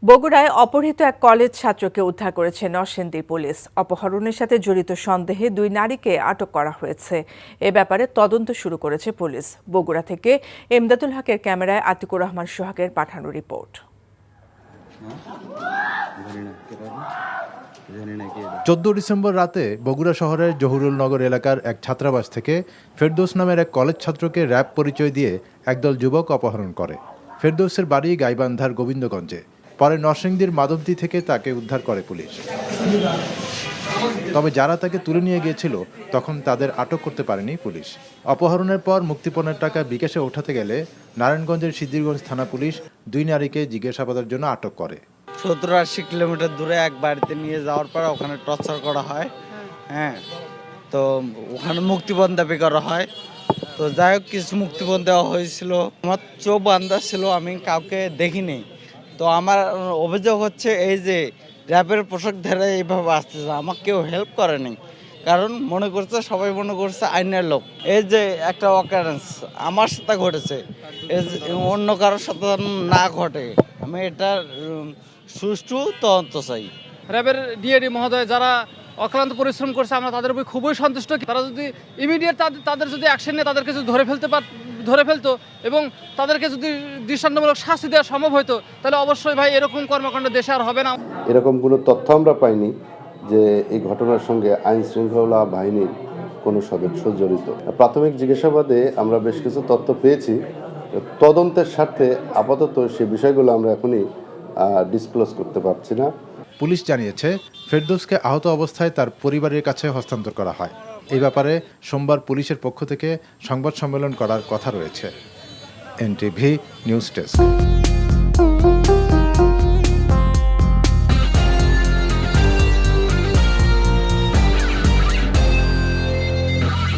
বগুড়ায় অপহৃত এক কলেজ ছাত্রকে উদ্ধার করেছে নরসিংদী পুলিশ। অপহরণের সাথে জড়িত সন্দেহে 2 নারীকে আটক করা হয়েছে। এ ব্যাপারে তদন্ত শুরু করেছে পুলিশ। বগুড়া থেকে এমদাদুল হকের ক্যামেরায় আতিকুর রহমান সোহাগের পাঠানো রিপোর্ট। 14 ডিসেম্বর রাতে বগুড়া শহরের জহুরুল নগর এলাকার এক ছাত্রাবাস থেকে ফেরদৌস নামের এক কলেজ ছাত্রকে র‍্যাব পরিচয় দিয়ে একদল যুবক অপহরণ করে। ফেরদৌসের বাড়ি গাইবান্ধার গোবিন্দগঞ্জে। পরে নরসিংদীর মাধবদী থেকে তাকে উদ্ধার করে পুলিশ। তবে যারা তাকে তুলে নিয়ে গিয়েছিল তখন তাদের আটক করতে পারেনি পুলিশ। অপহরণের পর মুক্তিপণের টাকা বিকাশে ওঠাতে গেলে নারায়ণগঞ্জের সিদ্ধিরগঞ্জ থানা পুলিশ 2 নারীকে জিজ্ঞাসাবাদের জন্য আটক করে। 70-80 কিলোমিটার দূরে এক বাড়িতে নিয়ে যাওয়ার পর ওখানে টর্চার করা হয়। তো ওখানে মুক্তিপণ দাবি করা হয়। তো যাই হোক, কিছু মুক্তিপণ দেওয়া হয়েছিল। আমার চোখ বান্ধা ছিল, আমি কাউকে দেখিনি। তো আমার অভিযোগ হচ্ছে এই যে র্যাবের পোশাক ধরে এইভাবে আসতেছে, আমাকে কেউ হেল্প করেনি। কারণ সবাই মনে করছে আইনের লোক। এই যে একটা অকারেন্স আমার সাথে ঘটেছে, অন্য কারোর সাথে না ঘটে, আমি এটা সুষ্ঠু তদন্ত চাই। র্যাবের ডিএডি মহোদয় যারা অক্লান্ত পরিশ্রম করছে, আমরা তাদের উপর খুবই সন্তুষ্ট। তারা যদি ইমিডিয়েট তাদের যদি অ্যাকশন নিয়ে তাদেরকে যদি ধরে ফেলতো এবং তাদেরকে যদি দৃষ্টান্তমূলক শাস্তি দেওয়া সম্ভব হতো, তাহলে অবশ্যই ভাই এরকম কর্মকাণ্ড দেশে আর হবে না। এরকম কোনো তথ্য আমরা পাইনি যে এই ঘটনার সঙ্গে আইন শৃঙ্খলা বাহিনীর কোনো সদস্য জড়িত। প্রাথমিক জিজ্ঞাসাবাদে আমরা বেশ কিছু তথ্য পেয়েছি। তদন্তের স্বার্থে আপাতত সে বিষয়গুলো আমরা এখনই ডিসক্লোজ করতে পারছি না। পুলিশ জানিয়েছে ফেরদৌসকে আহত অবস্থায় তার পরিবারের কাছে হস্তান্তর করা হয়। এই ব্যাপারে সোমবার পুলিশের পক্ষ থেকে সংবাদ সম্মেলন করার কথা রয়েছে। NTV news desk.